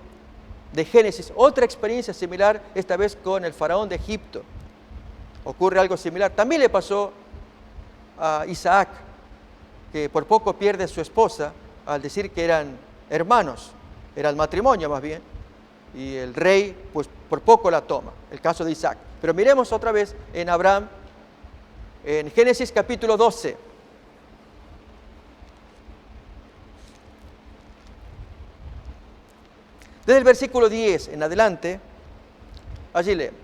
[SPEAKER 2] de Génesis, otra experiencia similar, esta vez con el faraón de Egipto. Ocurre algo similar. También le pasó a Isaac, que por poco pierde a su esposa al decir que eran hermanos, era el matrimonio más bien, y el rey pues por poco la toma, el caso de Isaac. Pero miremos otra vez en Abraham, en Génesis capítulo 12. Desde el versículo 10 en adelante, allí leemos.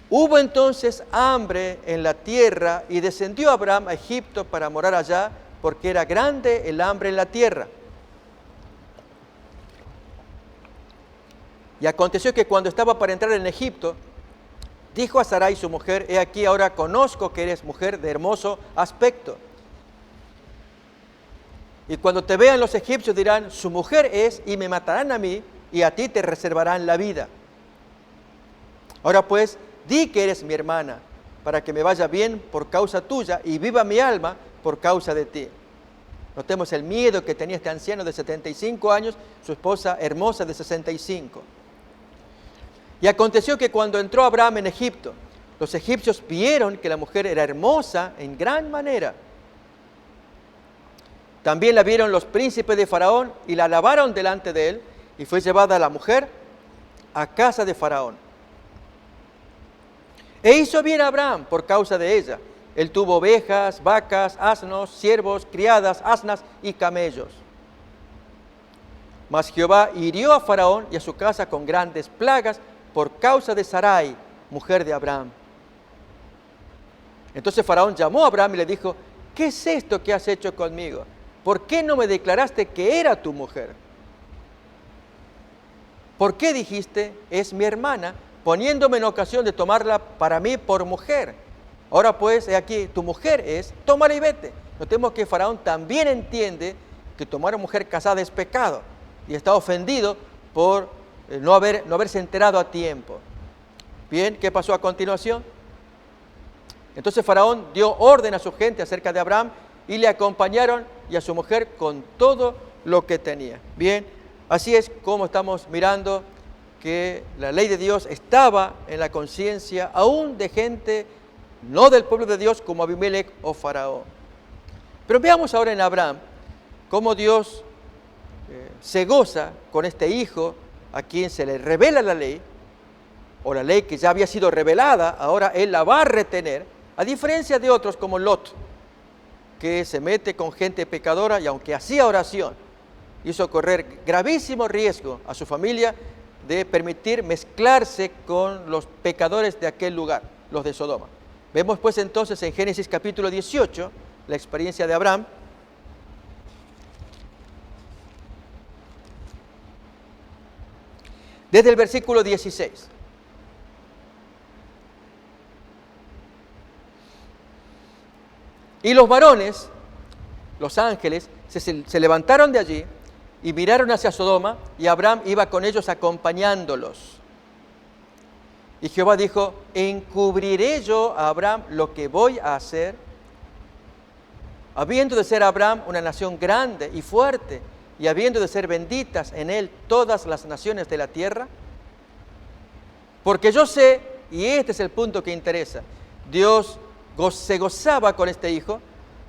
[SPEAKER 2] Hubo entonces hambre en la tierra y descendió Abraham a Egipto para morar allá, porque era grande el hambre en la tierra. Y aconteció que cuando estaba para entrar en Egipto, dijo a Sarai su mujer: he aquí ahora conozco que eres mujer de hermoso aspecto. Y cuando te vean los egipcios dirán: su mujer es, y me matarán a mí, y a ti te reservarán la vida. Ahora pues, di que eres mi hermana, para que me vaya bien por causa tuya, y viva mi alma por causa de ti. Notemos el miedo que tenía este anciano de 75 años, su esposa hermosa de 65. Y aconteció que cuando entró Abraham en Egipto, los egipcios vieron que la mujer era hermosa en gran manera. También la vieron los príncipes de Faraón y la alabaron delante de él, y fue llevada la mujer a casa de Faraón. E hizo bien a Abraham por causa de ella. Él tuvo ovejas, vacas, asnos, siervos, criadas, asnas y camellos. Mas Jehová hirió a Faraón y a su casa con grandes plagas por causa de Sarai, mujer de Abraham. Entonces Faraón llamó a Abraham y le dijo: ¿qué es esto que has hecho conmigo? ¿Por qué no me declaraste que era tu mujer? ¿Por qué dijiste: es mi hermana, poniéndome en ocasión de tomarla para mí por mujer? Ahora pues, he aquí, tu mujer es, tómala y vete. Notemos que Faraón también entiende que tomar a una mujer casada es pecado, y está ofendido por no haberse enterado a tiempo. Bien, ¿qué pasó a continuación? Entonces Faraón dio orden a su gente acerca de Abraham, y le acompañaron y a su mujer con todo lo que tenía. Bien, así es como estamos mirando que la ley de Dios estaba en la conciencia aún de gente no del pueblo de Dios como Abimelech o Faraón. Pero veamos ahora en Abraham cómo Dios se goza con este hijo a quien se le revela la ley, o la ley que ya había sido revelada, ahora él la va a retener, a diferencia de otros como Lot, que se mete con gente pecadora y aunque hacía oración, hizo correr gravísimo riesgo a su familia de permitir mezclarse con los pecadores de aquel lugar, los de Sodoma. Vemos pues entonces en Génesis capítulo 18 la experiencia de Abraham. Desde el versículo 16. Y los varones, los ángeles, se levantaron de allí y miraron hacia Sodoma, y Abraham iba con ellos acompañándolos. Y Jehová dijo: ¿encubriré yo a Abraham lo que voy a hacer? Habiendo de ser Abraham una nación grande y fuerte, y habiendo de ser benditas en él todas las naciones de la tierra. Porque yo sé, y este es el punto que interesa, Dios se gozaba con este hijo,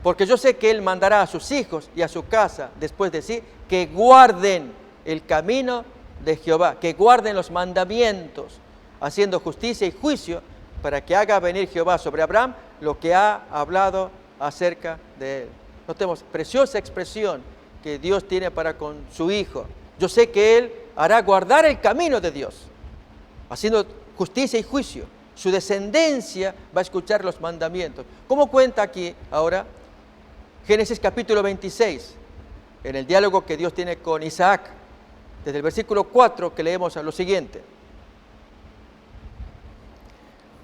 [SPEAKER 2] porque yo sé que él mandará a sus hijos y a su casa después de sí que guarden el camino de Jehová, que guarden los mandamientos, haciendo justicia y juicio, para que haga venir Jehová sobre Abraham lo que ha hablado acerca de él. Notemos, preciosa expresión que Dios tiene para con su hijo. Yo sé que él hará guardar el camino de Dios, haciendo justicia y juicio. Su descendencia va a escuchar los mandamientos. ¿Cómo cuenta aquí ahora? Génesis capítulo 26, en el diálogo que Dios tiene con Isaac, desde el versículo 4 que leemos a lo siguiente.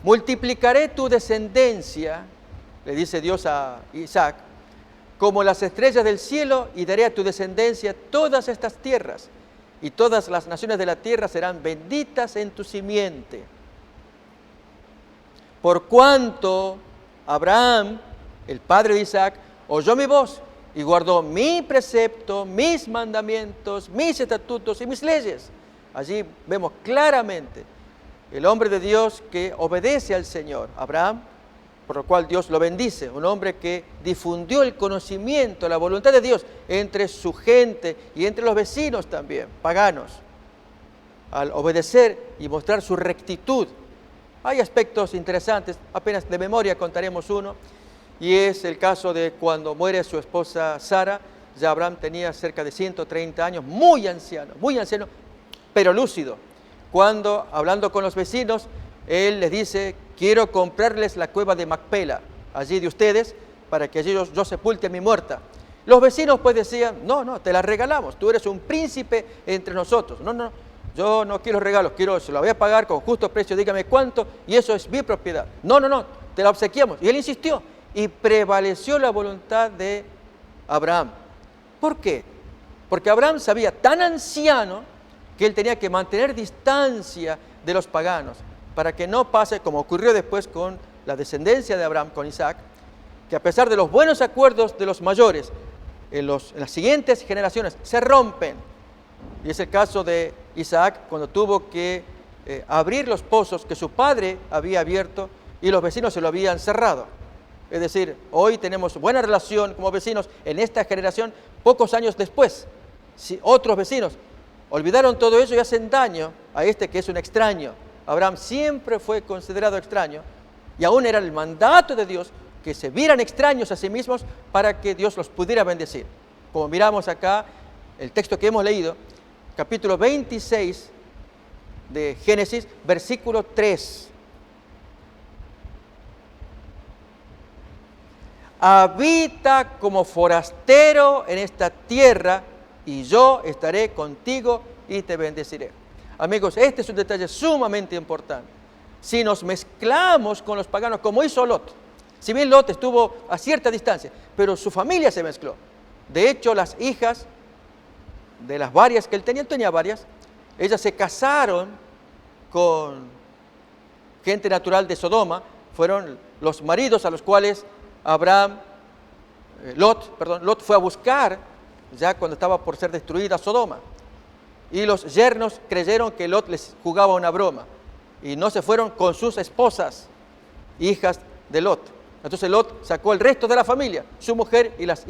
[SPEAKER 2] Multiplicaré tu descendencia, le dice Dios a Isaac, como las estrellas del cielo, y daré a tu descendencia todas estas tierras, y todas las naciones de la tierra serán benditas en tu simiente. Por cuanto Abraham, el padre de Isaac, oyó mi voz y guardó mi precepto, mis mandamientos, mis estatutos y mis leyes. Allí vemos claramente el hombre de Dios que obedece al Señor, Abraham, por lo cual Dios lo bendice, un hombre que difundió el conocimiento, la voluntad de Dios entre su gente y entre los vecinos también, paganos, al obedecer y mostrar su rectitud. Hay aspectos interesantes, apenas de memoria contaremos uno, y es el caso de cuando muere su esposa Sara. Ya Abraham tenía cerca de 130 años, muy anciano, pero lúcido. Cuando, hablando con los vecinos, él les dice: quiero comprarles la cueva de Macpela, allí de ustedes, para que allí yo sepulte a mi muerta. Los vecinos pues decían: no, te la regalamos, tú eres un príncipe entre nosotros. No, yo no quiero regalos, se la voy a pagar con justo precio, dígame cuánto, y eso es mi propiedad. No, te la obsequiamos. Y él insistió, y prevaleció la voluntad de Abraham. ¿Por qué? Porque Abraham sabía, tan anciano, que él tenía que mantener distancia de los paganos, para que no pase como ocurrió después con la descendencia de Abraham, con Isaac, que a pesar de los buenos acuerdos de los mayores, en las siguientes generaciones se rompen. Y es el caso de Isaac, cuando tuvo que abrir los pozos que su padre había abierto y los vecinos se lo habían cerrado. Es decir, hoy tenemos buena relación como vecinos en esta generación. Pocos años después, si otros vecinos olvidaron todo eso y hacen daño a este que es un extraño. Abraham siempre fue considerado extraño, y aún era el mandato de Dios que se vieran extraños a sí mismos para que Dios los pudiera bendecir. Como miramos acá, el texto que hemos leído, capítulo 26 de Génesis, versículo 3. Habita como forastero en esta tierra, y yo estaré contigo y te bendeciré. Amigos, este es un detalle sumamente importante. Si nos mezclamos con los paganos, como hizo Lot, si bien Lot estuvo a cierta distancia, pero su familia se mezcló. De hecho, las hijas de las varias que él tenía varias, ellas se casaron con gente natural de Sodoma, fueron los maridos a los cuales Lot fue a buscar ya cuando estaba por ser destruida Sodoma. Y los yernos creyeron que Lot les jugaba una broma y no se fueron con sus esposas, hijas de Lot. Entonces Lot sacó el resto de la familia, su mujer y las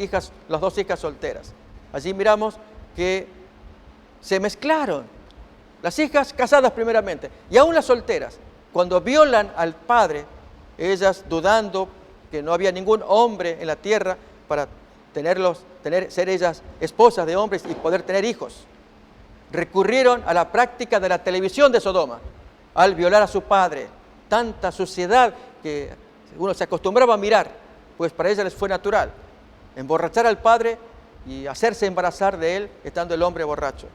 [SPEAKER 2] dos hijas solteras. Allí miramos que se mezclaron. Las hijas casadas primeramente, y aún las solteras, cuando violan al padre, ellas dudando que no había ningún hombre en la tierra para ser ellas esposas de hombres y poder tener hijos, recurrieron a la práctica de la televisión de Sodoma al violar a su padre. Tanta suciedad que uno se acostumbraba a mirar, pues para ellas les fue natural emborrachar al padre y hacerse embarazar de él estando el hombre borracho.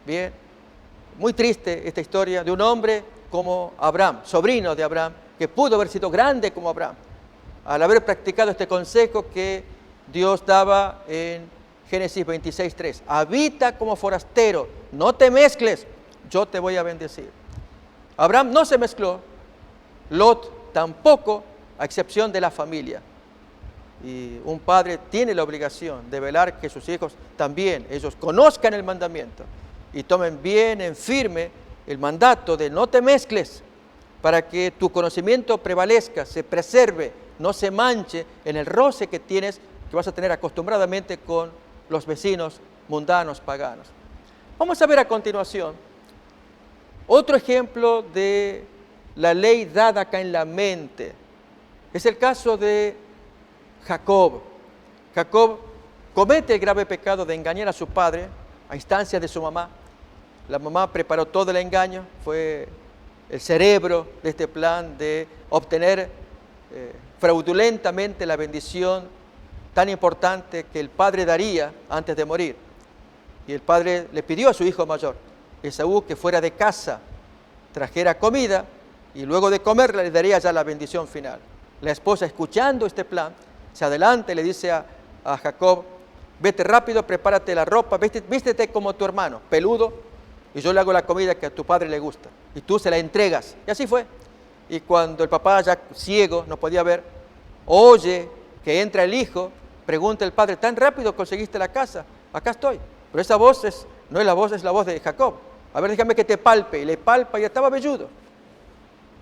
[SPEAKER 2] Bien, muy triste esta historia de un hombre como Abraham, sobrino de Abraham, que pudo haber sido grande como Abraham, al haber practicado este consejo que Dios daba en Génesis 26:3. Habita como forastero, no te mezcles, yo te voy a bendecir. Abraham no se mezcló, Lot tampoco, a excepción de la familia. Y un padre tiene la obligación de velar que sus hijos también, ellos conozcan el mandamiento y tomen bien en firme el mandato de no te mezcles, para que tu conocimiento prevalezca, se preserve, no se manche en el roce que vas a tener acostumbradamente con los vecinos mundanos, paganos. Vamos a ver a continuación otro ejemplo de la ley dada acá en la mente. Es el caso de Jacob. Jacob comete el grave pecado de engañar a su padre a instancia de su mamá. La mamá preparó todo el engaño, fue el cerebro de este plan de obtener fraudulentamente la bendición tan importante que el padre daría antes de morir. Y el padre le pidió a su hijo mayor, Esaú, que fuera de casa, trajera comida y luego de comerla le daría ya la bendición final. La esposa, escuchando este plan, se adelanta y le dice a Jacob: vete rápido, prepárate la ropa, vístete como tu hermano, peludo, y yo le hago la comida que a tu padre le gusta, y tú se la entregas. Y así fue. Y cuando el papá, ya ciego, no podía ver, oye que entra el hijo, pregunta el padre: ¿tan rápido conseguiste la casa? Acá estoy. Pero esa voz no es la voz, es la voz de Jacob. A ver, déjame que te palpe. Y le palpa y estaba velludo.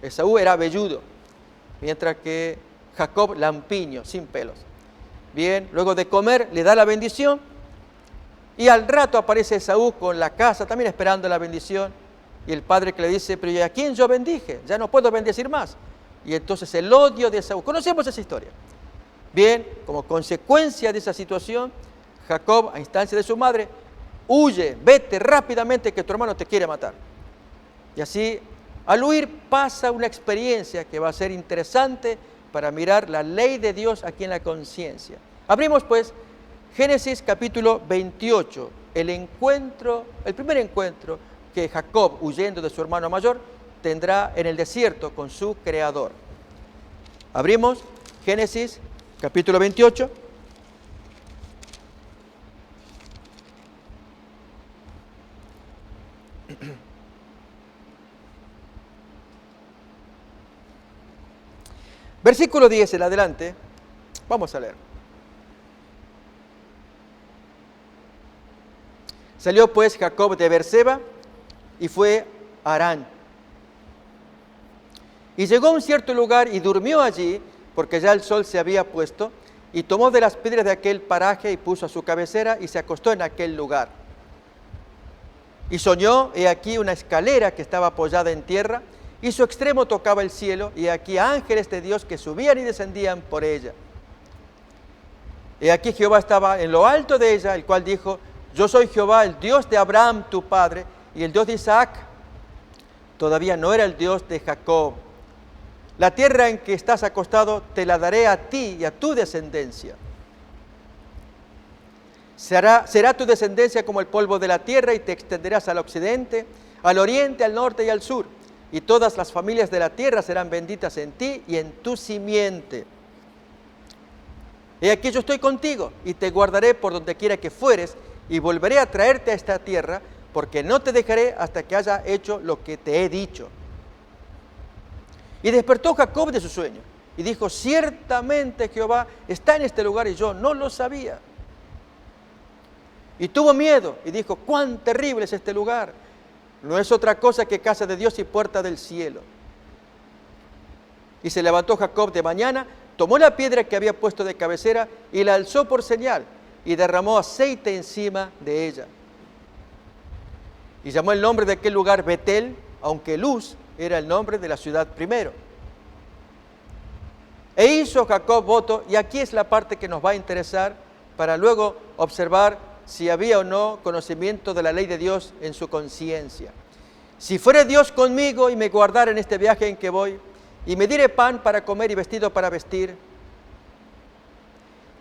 [SPEAKER 2] Esaú era velludo, mientras que Jacob lampiño, sin pelos. Bien, luego de comer le da la bendición y al rato aparece Esaú con la casa también esperando la bendición y el padre que le dice, pero ¿y a quién yo bendije? Ya no puedo bendecir más. Y entonces el odio de Esaú, conocemos esa historia. Bien, como consecuencia de esa situación, Jacob, a instancia de su madre, huye, vete rápidamente que tu hermano te quiere matar. Y así, al huir pasa una experiencia que va a ser interesante para mirar la ley de Dios aquí en la conciencia. Abrimos pues Génesis capítulo 28, el primer encuentro que Jacob, huyendo de su hermano mayor, tendrá en el desierto con su creador. Abrimos Génesis capítulo 28. Versículo 10 en adelante, vamos a leer. Salió pues Jacob de Beerseba y fue a Harán. Y llegó a un cierto lugar y durmió allí, porque ya el sol se había puesto, y tomó de las piedras de aquel paraje y puso a su cabecera y se acostó en aquel lugar. Y soñó, he aquí una escalera que estaba apoyada en tierra, y su extremo tocaba el cielo, y aquí ángeles de Dios que subían y descendían por ella. Y aquí Jehová estaba en lo alto de ella, el cual dijo, yo soy Jehová, el Dios de Abraham tu padre, y el Dios de Isaac. Todavía no era el Dios de Jacob. La tierra en que estás acostado te la daré a ti y a tu descendencia. Será tu descendencia como el polvo de la tierra, y te extenderás al occidente, al oriente, al norte y al sur. Y todas las familias de la tierra serán benditas en ti y en tu simiente. He aquí yo estoy contigo y te guardaré por donde quiera que fueres y volveré a traerte a esta tierra, porque no te dejaré hasta que haya hecho lo que te he dicho. Y despertó Jacob de su sueño y dijo, ciertamente Jehová está en este lugar y yo no lo sabía. Y tuvo miedo y dijo, cuán terrible es este lugar. No es otra cosa que casa de Dios y puerta del cielo. Y se levantó Jacob de mañana, tomó la piedra que había puesto de cabecera y la alzó por señal y derramó aceite encima de ella. Y llamó el nombre de aquel lugar Betel, aunque Luz era el nombre de la ciudad primero. E hizo Jacob voto, y aquí es la parte que nos va a interesar para luego observar si había o no conocimiento de la ley de Dios en su conciencia. Si fuere Dios conmigo y me guardara en este viaje en que voy, y me diere pan para comer y vestido para vestir,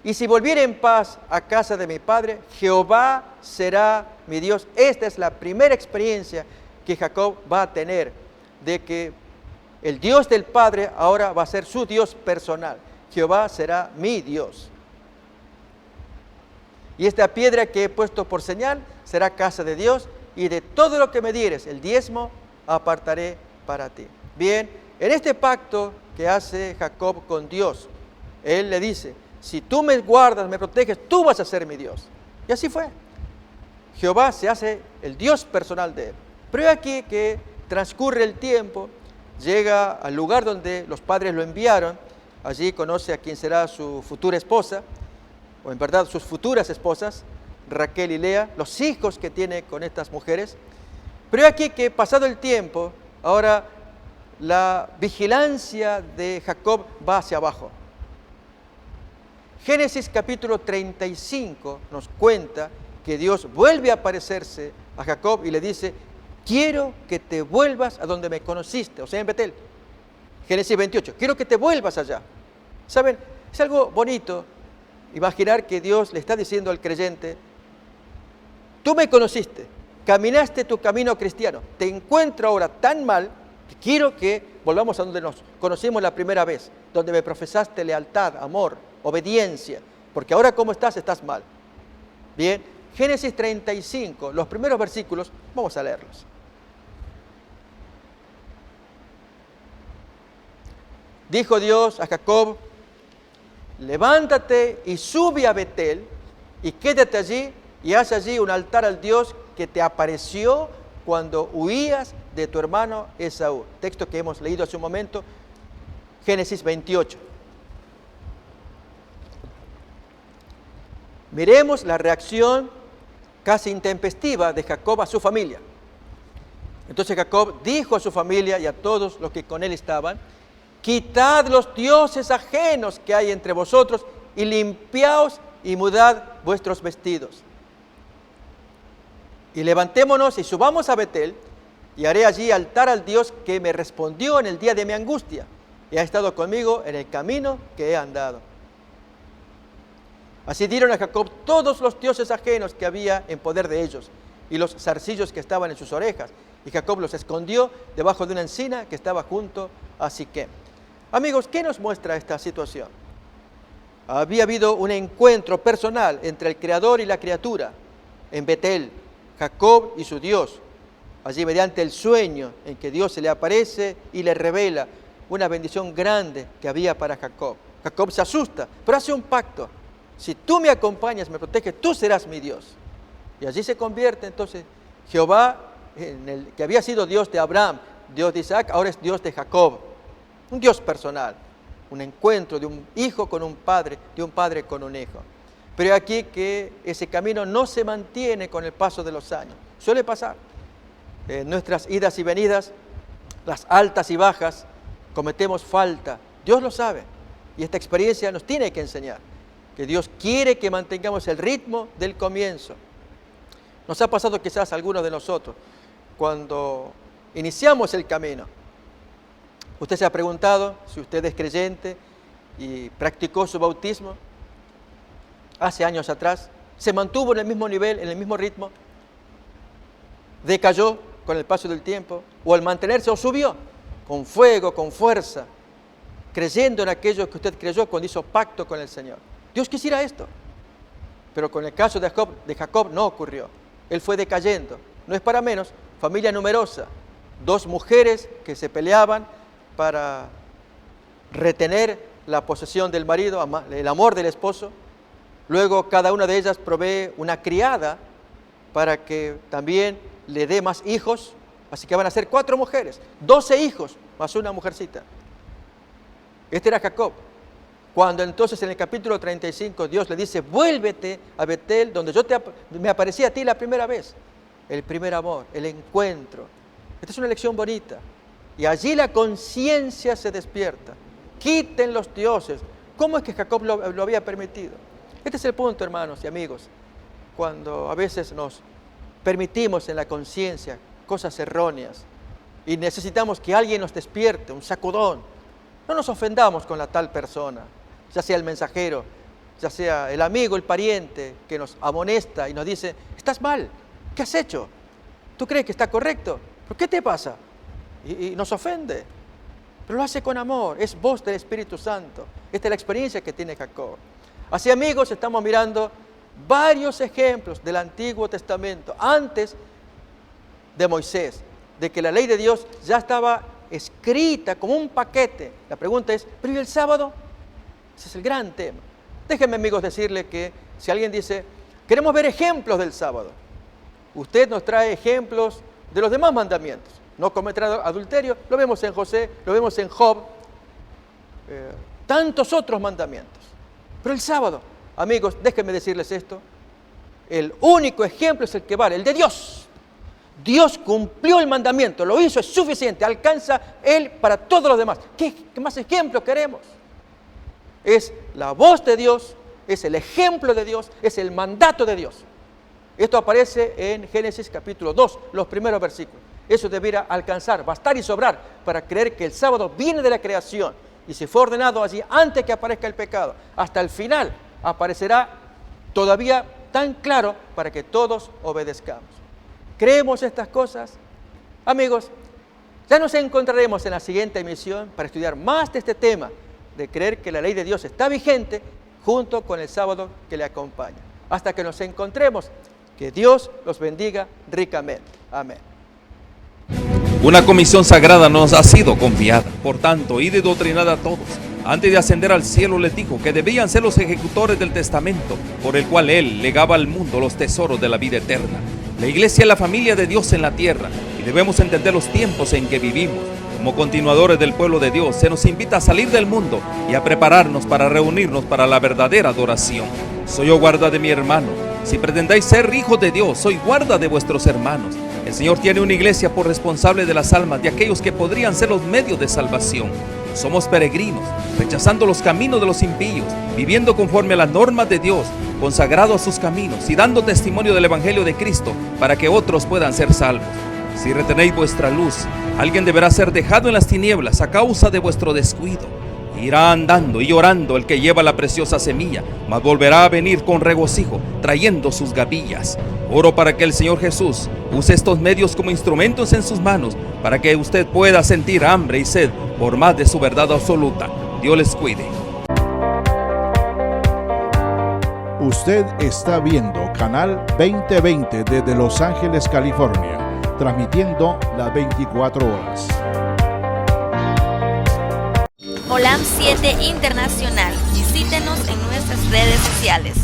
[SPEAKER 2] y si volviere en paz a casa de mi padre, Jehová será mi Dios. Esta es la primera experiencia que Jacob va a tener, de que el Dios del Padre ahora va a ser su Dios personal. Jehová será mi Dios. Y esta piedra que he puesto por señal será casa de Dios, y de todo lo que me dieres, el diezmo, apartaré para ti. Bien, en este pacto que hace Jacob con Dios, él le dice, si tú me guardas, me proteges, tú vas a ser mi Dios. Y así fue. Jehová se hace el Dios personal de él. Pero es aquí que transcurre el tiempo, llega al lugar donde los padres lo enviaron, allí conoce a quien será su futura esposa, o en verdad sus futuras esposas, Raquel y Lea, los hijos que tiene con estas mujeres. Pero es aquí que pasado el tiempo, ahora la vigilancia de Jacob va hacia abajo. Génesis capítulo 35 nos cuenta que Dios vuelve a aparecerse a Jacob y le dice, quiero que te vuelvas a donde me conociste, o sea, en Betel. Génesis 28, quiero que te vuelvas allá. ¿Saben? Es algo bonito imaginar que Dios le está diciendo al creyente, tú me conociste, caminaste tu camino cristiano, te encuentro ahora tan mal que quiero que volvamos a donde nos conocimos la primera vez, donde me profesaste lealtad, amor, obediencia, porque ahora como estás mal. Bien, Génesis 35, los primeros versículos, vamos a leerlos. Dijo Dios a Jacob, levántate y sube a Betel y quédate allí y haz allí un altar al Dios que te apareció cuando huías de tu hermano Esaú. Texto que hemos leído hace un momento, Génesis 28. Miremos la reacción casi intempestiva de Jacob a su familia. Entonces Jacob dijo a su familia y a todos los que con él estaban: quitad los dioses ajenos que hay entre vosotros y limpiaos y mudad vuestros vestidos. Y levantémonos y subamos a Betel, y haré allí altar al Dios que me respondió en el día de mi angustia y ha estado conmigo en el camino que he andado. Así dieron a Jacob todos los dioses ajenos que había en poder de ellos y los zarcillos que estaban en sus orejas, y Jacob los escondió debajo de una encina que estaba junto a Siquem. Amigos, ¿qué nos muestra esta situación? Había habido un encuentro personal entre el Creador y la criatura en Betel, Jacob y su Dios. Allí, mediante el sueño en que Dios se le aparece y le revela una bendición grande que había para Jacob. Jacob se asusta, pero hace un pacto: si tú me acompañas, me proteges, tú serás mi Dios. Y allí se convierte entonces Jehová, que había sido Dios de Abraham, Dios de Isaac, ahora es Dios de Jacob. Un Dios personal, un encuentro de un hijo con un padre, de un padre con un hijo. Pero aquí que ese camino no se mantiene con el paso de los años. Suele pasar. En nuestras idas y venidas, las altas y bajas, cometemos falta. Dios lo sabe. Y esta experiencia nos tiene que enseñar que Dios quiere que mantengamos el ritmo del comienzo. Nos ha pasado quizás a algunos de nosotros cuando iniciamos el camino. Usted se ha preguntado si usted es creyente y practicó su bautismo hace años atrás, se mantuvo en el mismo nivel, en el mismo ritmo, decayó con el paso del tiempo, o al mantenerse o subió con fuego, con fuerza, creyendo en aquello que usted creyó cuando hizo pacto con el Señor. Dios quisiera esto, pero con el caso de Jacob no ocurrió. Él fue decayendo. No es para menos, familia numerosa, 2 mujeres que se peleaban para retener la posesión del marido, el amor del esposo. Luego cada una de ellas provee una criada para que también le dé más hijos. Así que van a ser 4 mujeres, 12 hijos más una mujercita. Este era Jacob. Cuando entonces en el capítulo 35 Dios le dice: vuélvete a Betel, donde yo me aparecí a ti la primera vez. El primer amor, el encuentro. Esta es una lección bonita. Y allí la conciencia se despierta. Quiten los dioses. ¿Cómo es que Jacob lo había permitido? Este es el punto, hermanos y amigos. Cuando a veces nos permitimos en la conciencia cosas erróneas y necesitamos que alguien nos despierte, un sacudón. No nos ofendamos con la tal persona, ya sea el mensajero, ya sea el amigo, el pariente que nos amonesta y nos dice: estás mal, ¿qué has hecho? ¿Tú crees que está correcto? ¿Pero qué te pasa? Y nos ofende, pero lo hace con amor, es voz del Espíritu Santo. Esta es la experiencia que tiene Jacob. Así, amigos, estamos mirando varios ejemplos del Antiguo Testamento, antes de Moisés, de que la ley de Dios ya estaba escrita como un paquete. La pregunta es: ¿pero y el sábado? Ese es el gran tema. Déjenme, amigos, decirle que si alguien dice: queremos ver ejemplos del sábado, usted nos trae ejemplos de los demás mandamientos. No cometerá adulterio, lo vemos en José, lo vemos en Job, tantos otros mandamientos. Pero el sábado, amigos, déjenme decirles esto: el único ejemplo es el que vale, el de Dios. Dios cumplió el mandamiento, lo hizo, es suficiente, alcanza Él para todos los demás. ¿Qué más ejemplo queremos? Es la voz de Dios, es el ejemplo de Dios, es el mandato de Dios. Esto aparece en Génesis capítulo 2, los primeros versículos. Eso debiera alcanzar, bastar y sobrar para creer que el sábado viene de la creación y se fue ordenado allí antes que aparezca el pecado. Hasta el final aparecerá todavía tan claro para que todos obedezcamos. ¿Creemos estas cosas? Amigos, ya nos encontraremos en la siguiente emisión para estudiar más de este tema de creer que la ley de Dios está vigente junto con el sábado que le acompaña. Hasta que nos encontremos, que Dios los bendiga ricamente. Amén.
[SPEAKER 1] Una comisión sagrada nos ha sido confiada. Por tanto, id y doctrinad a todos. Antes de ascender al cielo les dijo que debían ser los ejecutores del testamento por el cual Él legaba al mundo los tesoros de la vida eterna. La iglesia es la familia de Dios en la tierra y debemos entender los tiempos en que vivimos. Como continuadores del pueblo de Dios, se nos invita a salir del mundo y a prepararnos para reunirnos para la verdadera adoración. Soy yo guarda de mi hermano. Si pretendáis ser hijos de Dios, soy guarda de vuestros hermanos. El Señor tiene una iglesia por responsable de las almas de aquellos que podrían ser los medios de salvación. Somos peregrinos, rechazando los caminos de los impíos, viviendo conforme a las normas de Dios, consagrados a sus caminos y dando testimonio del Evangelio de Cristo para que otros puedan ser salvos. Si retenéis vuestra luz, alguien deberá ser dejado en las tinieblas a causa de vuestro descuido. Irá andando y llorando el que lleva la preciosa semilla, mas volverá a venir con regocijo, trayendo sus gavillas. Oro para que el Señor Jesús use estos medios como instrumentos en sus manos, para que usted pueda sentir hambre y sed por más de su verdad absoluta. Dios les cuide.
[SPEAKER 3] Usted está viendo Canal 2020 desde Los Ángeles, California, transmitiendo las 24 horas.
[SPEAKER 4] Olam 7 Internacional. Visítenos en nuestras redes sociales.